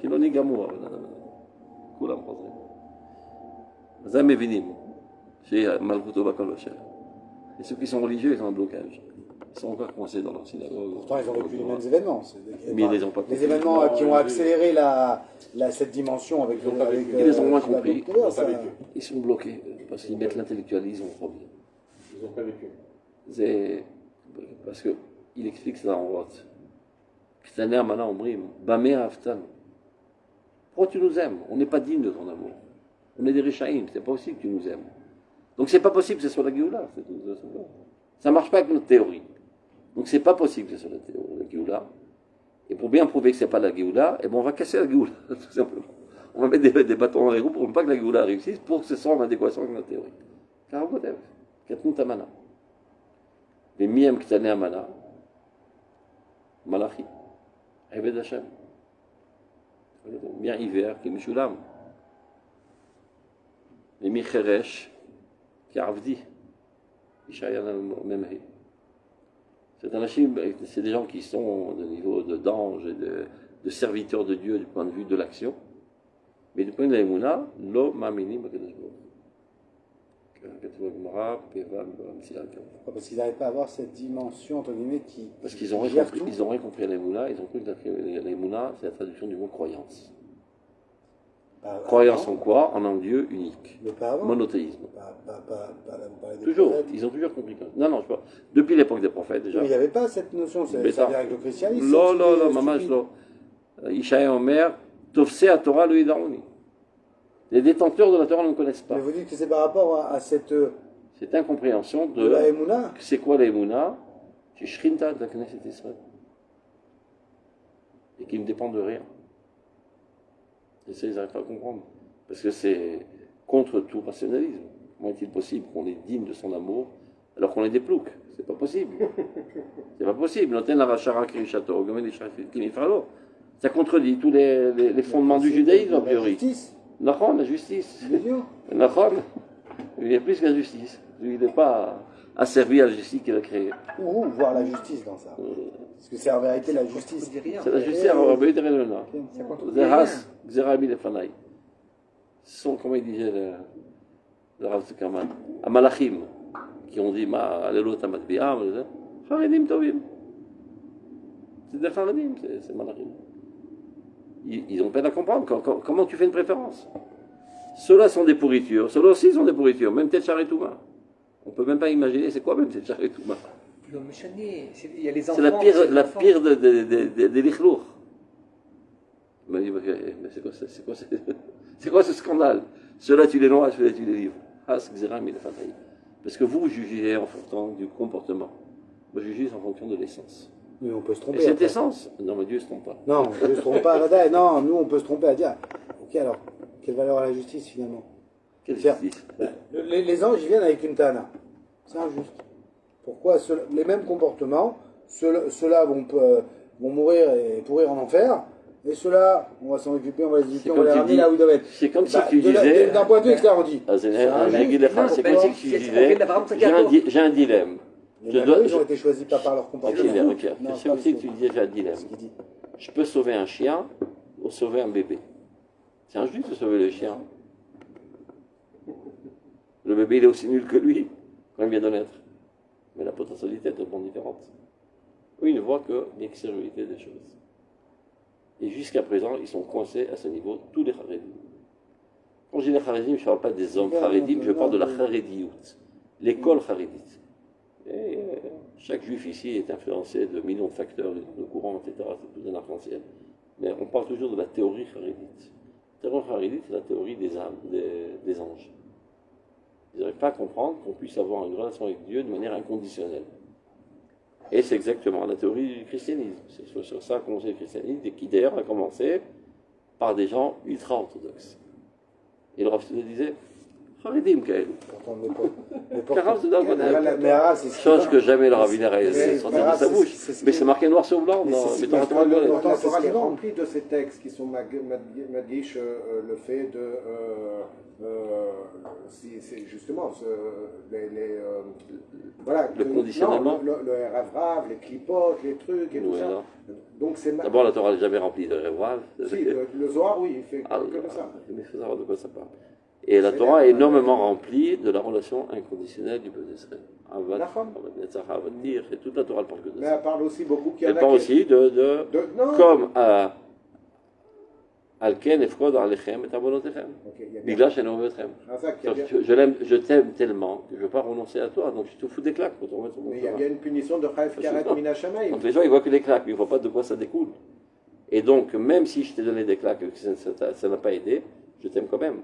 Speaker 1: חילוני גמור, אבל כולם חוזרים. אז הם מבינים שמלכותו בכל השם. Et ceux qui sont religieux, ils ont un blocage. Ils sont encore coincés dans leur synagogue.
Speaker 2: Pourtant, ils ont vécu les mêmes événements.
Speaker 1: Mais ils les ont pas
Speaker 2: les événements qui ont accéléré cette dimension avec
Speaker 1: ils les ont moins compris. Ils sont bloqués parce qu'ils mettent l'intellectualisme en premier.
Speaker 4: Ils n'ont pas vécu.
Speaker 1: C'est parce qu'il explique ça en Roth. Ktaner Mana Omrim, Bamé Aftan. Pourquoi tu nous aimes? On n'est pas digne de ton amour. On est des Rishaïm, c'est pas possible que tu nous aimes. Donc c'est pas possible que ce soit la Géoula. Ça marche pas avec notre théorie. Donc c'est pas possible que ce soit la Géoula. Et pour bien prouver que c'est pas la Géoula, eh ben on va casser la Géoula, tout simplement. On va mettre des bâtons dans les roues pour ne pas que la Géoula réussisse, pour que ce soit en adéquation avec notre théorie. Car vous savez, Katnout Amana. Mais Miem Ktane Amana, Malachi, Eved Hashem. Bien hiver, qui est Mishulam. Et Micheresh, qui est Avdi. C'est des gens qui sont au niveau d'anges et de serviteurs de Dieu du point de vue de l'action. Mais du point de vue de l'Emouna, lo ma'aminim b'Akadosh
Speaker 2: parce qu'ils n'arrivent pas à avoir cette dimension, entre guillemets, qui.
Speaker 1: Parce qu'ils ont rien compris à l'Emouna, ils ont cru que l'Emouna, c'est la traduction du mot croyance. Croyance en quoi? En un Dieu unique. Monothéisme. Toujours. Ils ont toujours compris. Non, je sais pas. Depuis l'époque des prophètes, déjà.
Speaker 2: Mais il n'y avait pas cette notion, ça vient avec le christianisme.
Speaker 1: Non, mamash, non. Ishaïa Omer, Tofse à Torah le Hidarouni. Les détenteurs de la Torah ne connaissent pas.
Speaker 2: Mais vous dites que c'est par rapport à cette
Speaker 1: incompréhension de
Speaker 2: la Emouna.
Speaker 1: C'est quoi la Emouna? C'est Shrinta de la Knesset Israël. Et qui ne dépend de rien. Et ça, ils n'arrivent pas à comprendre. Parce que c'est contre tout rationalisme. Comment est-il possible qu'on est digne de son amour alors qu'on est des ploucs? C'est pas possible. C'est pas possible. Ça contredit tous les fondements du judaïsme, a priori. La justice. Il y a plus que la justice. Il n'est pas asservi à la justice qu'il a créée.
Speaker 2: Ou voir la justice dans ça. Parce que c'est en vérité la justice.
Speaker 1: C'est la justice, ce sont, comment il disait le Rav Zuckerman, à Malachim, qui ont dit, Alelot Amatbiam, Haredim Tovim. C'est des Haredim, c'est Malachim. Ils ont peine à comprendre. Comment tu fais une préférence? Ceux-là sont des pourritures. Ceux-là aussi sont des pourritures. Même Tetchar et Touma. On ne peut même pas imaginer c'est quoi même Tetchar et Touma.
Speaker 3: Il y a les enfants.
Speaker 1: C'est la pire des lichlours. Il m'a dit, mais c'est quoi ce scandale? Ceux-là tu les noies, ceux-là tu les livres. Parce que vous jugez en fonction du comportement. Moi je juge en fonction de l'essence.
Speaker 2: Mais on peut se tromper.
Speaker 1: Et cette essence, non mais Dieu ne se trompe pas.
Speaker 2: Non, Dieu ne se trompe pas. Non, nous on peut se tromper à dire, ok alors, quelle valeur a la justice finalement?
Speaker 1: Quelle justice?
Speaker 2: Les anges ils viennent avec une tana. C'est injuste. Pourquoi les mêmes comportements, ceux-là vont mourir et pourrir en enfer, et ceux-là, on va s'en occuper, on va les éduquer, on va les ramener là où ils doivent être.
Speaker 1: C'est comme si tu disais...
Speaker 2: D'un point de vue extérieur, on dit.
Speaker 1: C'est comme si tu disais, j'ai un dilemme.
Speaker 2: Ils ont été choisis pas par leur comportement.
Speaker 1: C'est comme si tu disais, j'ai un dilemme. Je peux sauver un chien ou sauver un bébé. C'est injuste de sauver le chien. Le bébé, il est aussi nul que lui, quand il vient de naître. Mais la potentialité est totalement différente. Eux, ils ne voient que l'extériorité des choses. Et jusqu'à présent, ils sont coincés à ce niveau, tous les Haredim. Quand je dis les Haredim, je ne parle pas des hommes Haredim, je parle de la Harediout, l'école Haredite. Chaque juif ici est influencé de millions de facteurs, de courants, etc. C'est tout un arc-en-ciel. Mais on parle toujours de la théorie Haredite. La théorie Haredite, c'est la théorie des âmes, des anges. Ils n'arrivent pas à comprendre qu'on puisse avoir une relation avec Dieu de manière inconditionnelle. Et c'est exactement la théorie du christianisme. C'est sur ça qu'a commencé le christianisme, et qui d'ailleurs a commencé par des gens ultra-orthodoxes. Et le Rav Souda disait, Charedim Kael. Chose que jamais le rabbin n'aurait sorti de sa bouche. Mais c'est marqué noir sur blanc.
Speaker 4: C'est ce qui est rempli de ces textes qui sont Madgish, le fait de. C'est justement voilà,
Speaker 1: le conditionnement.
Speaker 4: Le Rav, les clipotes, les trucs et tout ça. Donc
Speaker 1: d'abord, la Torah n'est jamais remplie de Rav.
Speaker 4: Si, le Zohar, oui, il fait que de ça.
Speaker 1: Mais il faut savoir de quoi ça parle. Et la Torah est énormément remplie de la relation inconditionnelle du peuple d'Israël. Et toute la Torah parle que de ça.
Speaker 4: Mais elle parle aussi beaucoup
Speaker 1: Elle parle aussi comme Alken efkod alechem et abonotechem. Bigla she'eno vetchem. Je t'aime tellement que je ne veux pas renoncer à toi, donc je te fous des claques pour te remettre sur mon
Speaker 4: chemin. Il y a bien une punition de Chayev Karet Mina Shamayim.
Speaker 1: Donc les gens ils voient que les claques, mais ils ne voient pas de quoi ça découle. Et donc même si je t'ai donné des claques et que ça n'a pas aidé, je t'aime quand même.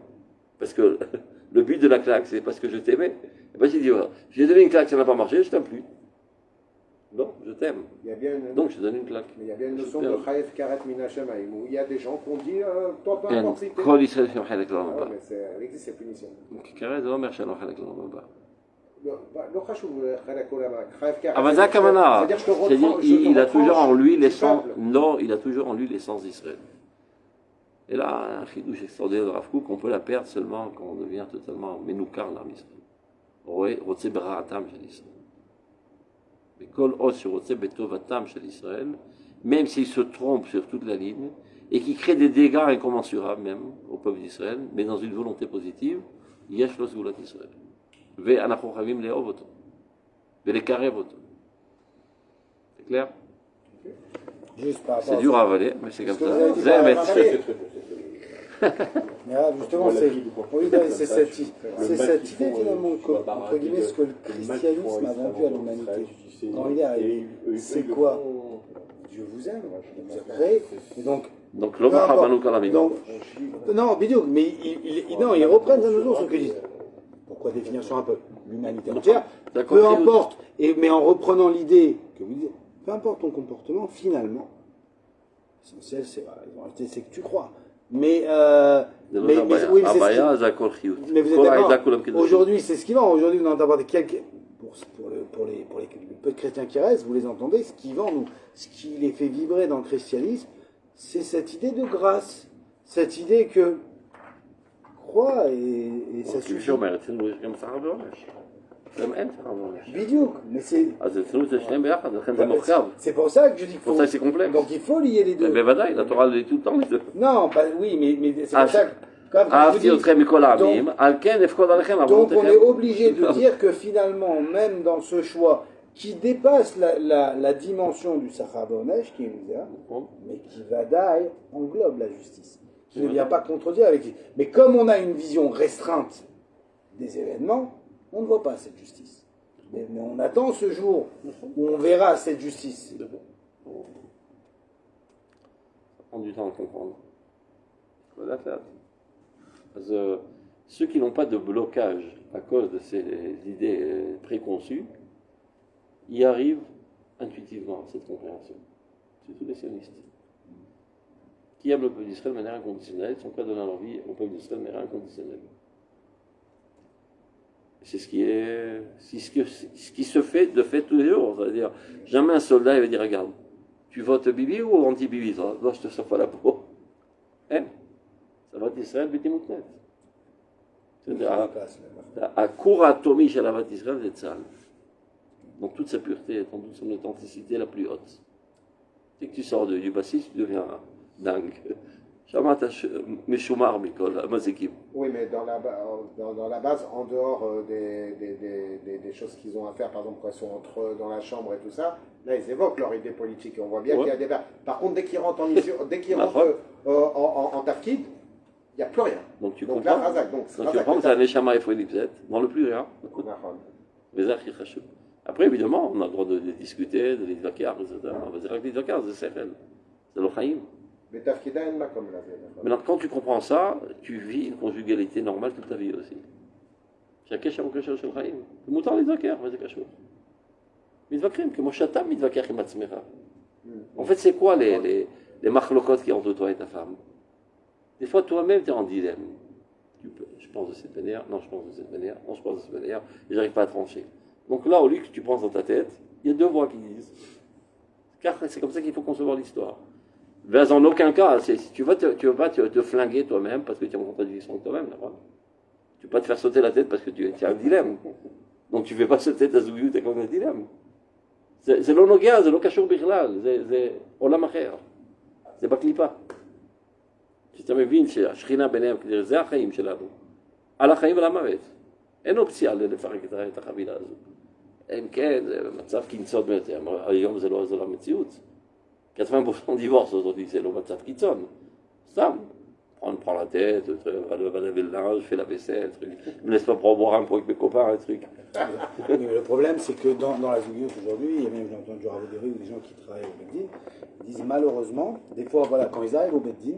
Speaker 1: Parce que le but de la claque, c'est parce que je t'aimais. Et bien j'ai dit, voilà, j'ai donné une claque, ça n'a pas marché, je t'aime plus. Non, je t'aime. Donc je te donne une claque.
Speaker 4: Mais il y a bien une notion de Chayev Karet Mina Shamayim où il y a des gens qui ont dit, toi peu importe si t'es.
Speaker 1: Kol Israël fait Chelek L'Olam Haba.
Speaker 4: Mais elle existe cette punition.
Speaker 1: Karet זה לא אומר שאין לו חלק לעולם הבא.
Speaker 4: לא חשוב חלק לעולם הבא. Chayev Karet.
Speaker 1: אבל זה הכוונה. C'est-à-dire il a toujours en lui l'essence. Non, il a toujours en lui l'essence d'Israël. Et là, un chidouche extraordinaire de Rav Kook, on peut la perdre seulement quand on devient totalement ménoukar l'âme Israël. Rotse bera'atam shel Israël. Mais kol os rotse betovatam shel Israël, même s'il se trompe sur toute la ligne, et qui crée des dégâts incommensurables même au peuple d'Israël, mais dans une volonté positive, yesh lo sgulat Israël. Ve'anachu chavim le'ov oto. Ve'lekarev oto. C'est clair? C'est dur à avaler, mais c'est comme ça.
Speaker 2: Mais là, justement, c'est cette idée finalement, entre guillemets, ce que le christianisme a vendu à l'humanité. Quand il est arrivé, c'est quoi? Dieu vous aime, il vous a créé. Et donc
Speaker 1: l'homme a pas nous
Speaker 2: non, Bidouk, mais ils reprennent à nos jours ce qu'ils disent. Pourquoi définir sur un peuple? L'humanité entière, peu importe, mais en reprenant l'idée que vous dites, peu importe ton comportement, finalement, l'essentiel, c'est que tu crois. Mais vous êtes d'accord. Aujourd'hui, c'est ce qui vend. Aujourd'hui, vous en entendez quelques. Pour les peu de chrétiens qui restent, vous les entendez, ce qui vend, ce qui les fait vibrer dans le christianisme, c'est cette idée de grâce. Cette idée que crois et ça suffit. Bidouk, mais c'est pour ça que je dis qu'il faut.
Speaker 1: C'est complexe.
Speaker 2: Donc il faut lier les deux.
Speaker 1: Mais la Torah le dit tout le temps.
Speaker 2: Non, oui, mais c'est pour ça que. Donc on est obligé de dire que finalement, même dans ce choix qui dépasse la dimension du Sachar B'Onesh, qui est misère, mais qui englobe la justice, qui ne vient pas contredire avec. Mais comme on a une vision restreinte des événements, on ne voit pas cette justice. Mais on attend ce jour où on verra cette justice.
Speaker 1: Ça prend du temps à comprendre. Voilà, ceux qui n'ont pas de blocage à cause de ces idées préconçues, y arrivent intuitivement à cette compréhension. C'est tous les sionistes. Qui aiment le peuple d'Israël de manière inconditionnelle, sont prêts à donner leur vie au peuple d'Israël de manière inconditionnelle. C'est ce qui se fait de fait tous les jours. C'est-à-dire, jamais un soldat il va dire, regarde, tu votes Bibi ou anti-Bibi? Moi, je te sauve pas la peau. Hein? Ça va d'Israël, B'ti Moutnet. C'est-à-dire, à Kouratomi chez la Vat Israël, c'est Tzal. Donc toute sa pureté, toute son authenticité la plus haute. Dès que tu sors du bassiste, tu deviens dingue.
Speaker 4: Oui, mais dans la base, en dehors des choses qu'ils ont à faire, par exemple, quand ils sont entre eux dans la chambre et tout ça, là, ils évoquent leur idée politique. Et on voit bien qu'il y a des... Par contre, dès qu'ils rentrent en mission, dès qu'ils rentrent en tafkid, il n'y a plus rien.
Speaker 1: Donc tu comprends. Donc tu comprends que c'est un Neshama Ephraim dans le plus rien. Après, évidemment, on a le droit de discuter, de l'idvaker, etc. On va dire que l'idvaker, c'est Sechel. C'est l'Ochaïm. Maintenant, quand tu comprends ça, tu vis une conjugalité normale toute ta vie aussi. שהקשר הוא קשר של חיים. ומותר להתווכח, וזה קשור. מתווכחים, כמו שאתה מתווכח עם עצמך. En fait, c'est quoi les marlocotes qui entre toi et ta femme? Des fois, toi-même, tu es en dilemme. Je pense de cette manière, non, je pense de cette manière, non, je pense de cette manière, et j'arrive pas à trancher. Donc là, au lieu que tu penses dans ta tête, il y a deux voix qui disent. Car c'est comme ça qu'il faut concevoir l'histoire. Mais en aucun cas, tu vas pas te flinguer toi-même parce que tu es en contradiction avec toi-même. Tu ne vas pas te faire sauter la tête parce que tu as un dilemme. Donc tu ne fais pas sauter ta zouyout avec un dilemme. C'est l'onogia, c'est l'okashur bichlal, c'est olam acher. C'est pas klipa. שאתה מבין שהשכינה ביניהם, זה החיים שלנו. על החיים ועל המוות. אין אופציה לפרק את החבילה הזו. אם כן, זה מצב קיצון ביותר. היום זה לא המציאות. 80% דיוורס aujourd'hui, c'est le מצב קיצון. סתם. On prend la tête, va laver le linge, fait la vaisselle, truc. Ne me laisse pas boire un peu avec mes copains, un truc.
Speaker 2: Oui, mais le problème, c'est que dans la Zougliout aujourd'hui, et même j'ai entendu Ravodéry ou des gens qui travaillent au Beddin, ils disent malheureusement, des fois, voilà, quand ils arrivent au Beddin,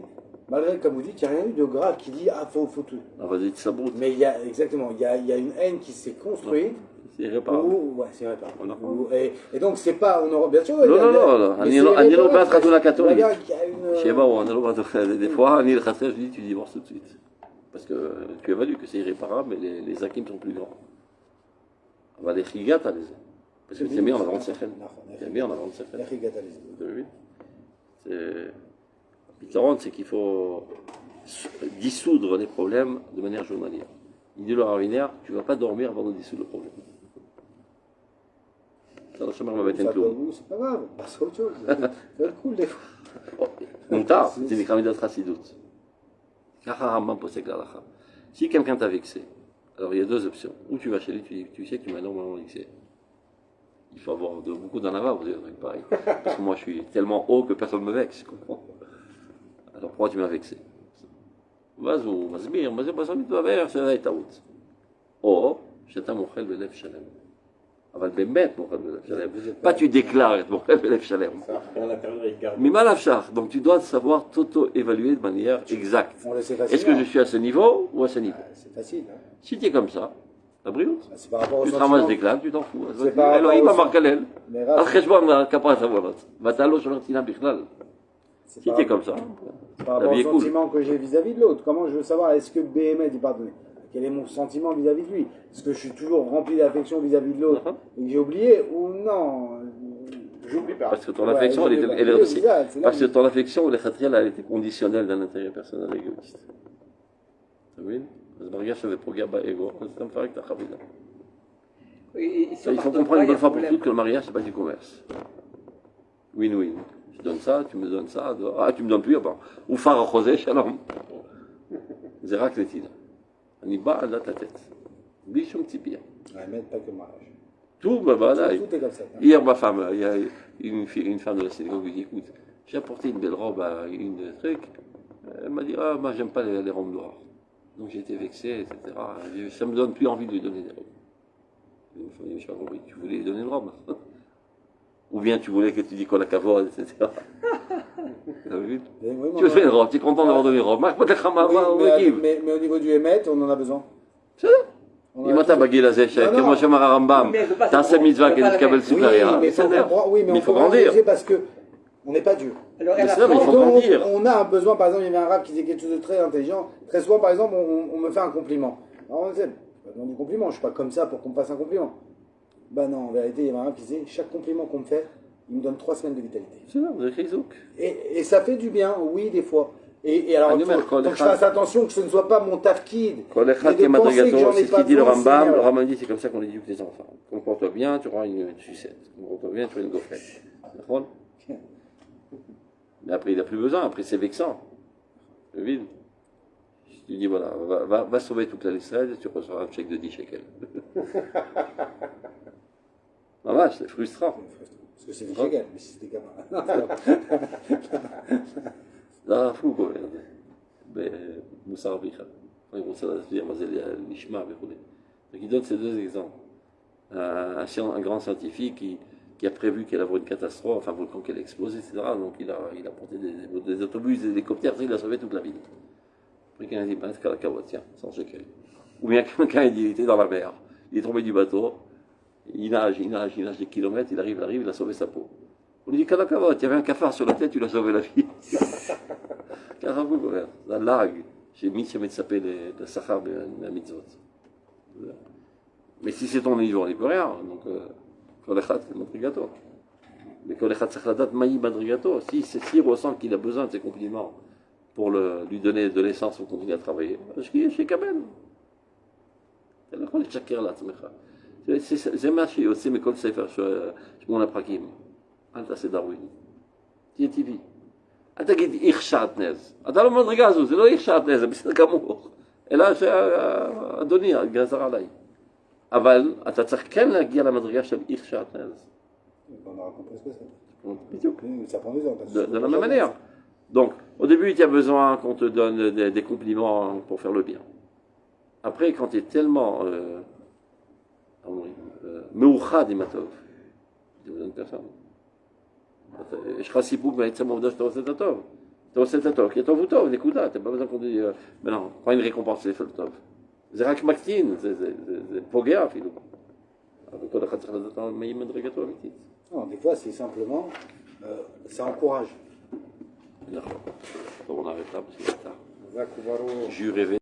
Speaker 2: malgré, comme vous dites, il n'y a rien eu de grave qui dit ah, faut tout.
Speaker 1: Ah, vas-y, tu saboutes.
Speaker 2: Mais il y a, exactement, il y a une haine qui s'est construite.
Speaker 1: C'est irréparable.
Speaker 2: Ouais, c'est irréparable. Et donc, c'est pas, on aura bien sûr.
Speaker 1: לא, אני לא בעד חתונה קתולית.
Speaker 2: Je
Speaker 1: sais pas, אני לא בעד, des fois, אני לחסר, je dis tu divorces tout de suite. Parce que tu évalues que c'est irréparable, mais les hakim sont plus grands. אבל איך הגעת לזה? parce que c'est bien en avant de sechel. C'est bien en avant de sechel.
Speaker 2: איך הגעת לזה?
Speaker 1: Le pitaron, c'est qu'il faut dissoudre les problèmes de manière journalière. Il dit le ravinaire, tu ne vas pas dormir avant de dissoudre le problème. Ça, le chemin va être un clou.
Speaker 2: C'est pas grave, c'est autre chose. Ça va être cool des fois.
Speaker 1: Montar, c'est des camidas chassidoutes. Car Haramman possède la lacha. Si quelqu'un t'a vexé, alors il y a deux options. Ou tu vas chez lui, tu sais que tu m'as énormément vexé. Il faut avoir beaucoup d'en avoir pour dire un truc pareil. Parce que moi je suis tellement haut que personne ne me vexe, comprends? Alors pourquoi tu m'as vexé? ואז הוא מסביר, מה זה בסוף מתבבר? שזה הייתה טעות. או שאתה מוכל בלב שלם. אבל באמת מוכל בלב שלם. pas tu déclares être מוכל בלב שלם. ממה נפשך? Donc tu dois savoir t'auto-évaluer de manière exacte. Est-ce que je suis à ce niveau ou à ce niveau?
Speaker 2: C'est facile.
Speaker 1: Si tu es comme ça, la brioute, tu te
Speaker 2: sentiment.
Speaker 1: ramasses des claques, tu t'en fous.
Speaker 2: אלוהים
Speaker 1: אמר כלל, על חשבון כפרת עוונות. ואתה לא שומר טינה בכלל. Si tu es comme ça,
Speaker 2: par rapport au sentiment que j'ai vis-à-vis de l'autre, comment je veux savoir, est-ce que BMS dit pardonner? Quel est mon sentiment vis-à-vis de lui? Est-ce que je suis toujours rempli d'affection vis-à-vis de l'autre et que j'ai oublié ou non?
Speaker 4: J'oublie pas.
Speaker 1: Parce que ton affection, elle est aussi. Parce que ton affection, elle était conditionnelle d'un intérêt personnel égoïste. Tu vois? אז ברגע שזה פוגע באגו, אז אתה מפרק את החבילה. Il faut comprendre une bonne fois pour toutes que le mariage, c'est pas du commerce. Win-win. Je donne ça, tu me donnes ça, ah, tu me donnes plus, ou phare rosé, shalom. C'est raclétine. On y bat à la tête. Bichon petit pire.
Speaker 2: Ouais, pas que mariage.
Speaker 1: Tout, bah, là.
Speaker 2: Tout est comme ça.
Speaker 1: Hier, ma femme, il y a une femme de la synagogue qui dit écoute, j'ai apporté une belle robe à une truc. Elle m'a dit ah, moi, j'aime pas les robes noires. Donc j'ai été vexé, etc. Ça me donne plus envie de lui donner des robes. Je n'ai pas compris, tu voulais lui donner une robe? Ou bien tu voulais que tu dis qu'on la cavole, etc. Tu veux faire une robe, tu es content d'avoir donné une robe.
Speaker 2: Mais au niveau du Hémet, on en a besoin.
Speaker 1: C'est ça. אם אתה בגיל הזה, כמו שאמר הרמב"ם, תעשה מצווה כדי לקבל סוכריה, בסדר.
Speaker 2: Oui, mais
Speaker 1: il faut grandir.
Speaker 2: Parce que on n'est pas Dieu.
Speaker 3: Alors,
Speaker 2: on a un besoin, par exemple, il y avait un rap qui disait quelque chose de très intelligent. Très souvent, par exemple, on me fait un compliment. Alors on sait, je ne pas du compliment, je ne suis pas comme ça pour qu'on me fasse un compliment. Ben non, en vérité, il y avait un rap qui disait chaque compliment qu'on me fait, il me donne 3 semaines de vitalité.
Speaker 1: C'est ça, vous avez chizouk.
Speaker 2: Et ça fait du bien, oui, des fois. Et alors, il faut que je fasse attention que ce ne soit pas mon tafkid.
Speaker 1: Quand les khati madrigato, c'est ce qu'il dit le Rambam dit c'est comme ça qu'on éduque les enfants. Comporte-toi bien, tu auras une sucette. Comporte-toi bien, tu auras une gaufrette. D'accord? Mais après, il n'a plus besoin, après c'est vexant. C'est vide. Je lui dis voilà, va sauver toute la liste, tu recevras un chèque de 10 shekels. Ah vache, c'est frustrant.
Speaker 2: Parce que c'est 10 shekels, mais si c'était gamin.
Speaker 1: זה הפוך קורא לזה, במוסר אביך. אני רוצה להסביר מה זה לשמה וכו'. Donc il donne ces deux exemples. Un grand scientifique qui a prévu qu'il allait avoir une catastrophe, un volcan qui allait exploser, etc. Donc il a porté des autobus, des hélicoptères, il a sauvé toute la ville. Après qu'il a dit, ben, c'est qu'à la cavotte, tiens, 100 shekels. Ou bien quelqu'un il était dans la mer, il est tombé du bateau, il nage des kilomètres, il arrive, il a sauvé sa peau. On lui dit, Kadakavot, il y avait un cafard sur la tête, tu lui as sauvé la vie. Caravou, la largue, j'ai mis ce s'appelle le Sachar de la mitzvot. Mais si c'est ton niveau, on n'y peut rien. Donc, Kolechat, c'est madrigato. Mais Kolechat, c'est Khadat, Maï madrigato. S'il ressent qu'il a besoin de ses compliments pour lui donner de l'essence pour continuer à travailler, je suis Kaben. זה מה שיוצא מכל ספר שמונה פרקים. אל תעשה דרוויני. תהיה טבעי. אל תגיד איך שעטנז. אתה לא במדרגה הזו, זה לא איך שעטנז, זה בסדר גמור. אלא שאדוני גזר עליי. אבל אתה צריך כן להגיע למדרגה של איך שעטנז. בדיוק. De la même manière. Donc, au début, tu as besoin qu'on te donne des compliments pour faire le bien. Après, quand tu es tellement מאוחד עם הטוב, זה לא נקרא שם. יש לך סיפוק בעצם העובדה שאתה עושה את הטוב. אתה עושה את הטוב, כי הטוב הוא טוב, נקודה. אתה בא בזמן qu'on dit, non, pas une récompense לפעול טוב. זה רק מקטין, זה פוגע אפילו. אבל כל אחד צריך לדעת מהי מדרגתו אמיתית.
Speaker 2: Non, des fois, c'est simplement, ça encourage.
Speaker 1: נכון. טוב, on arrête là, parce qu'il est tard.
Speaker 4: Zakouvarou.
Speaker 1: Jus rêvé.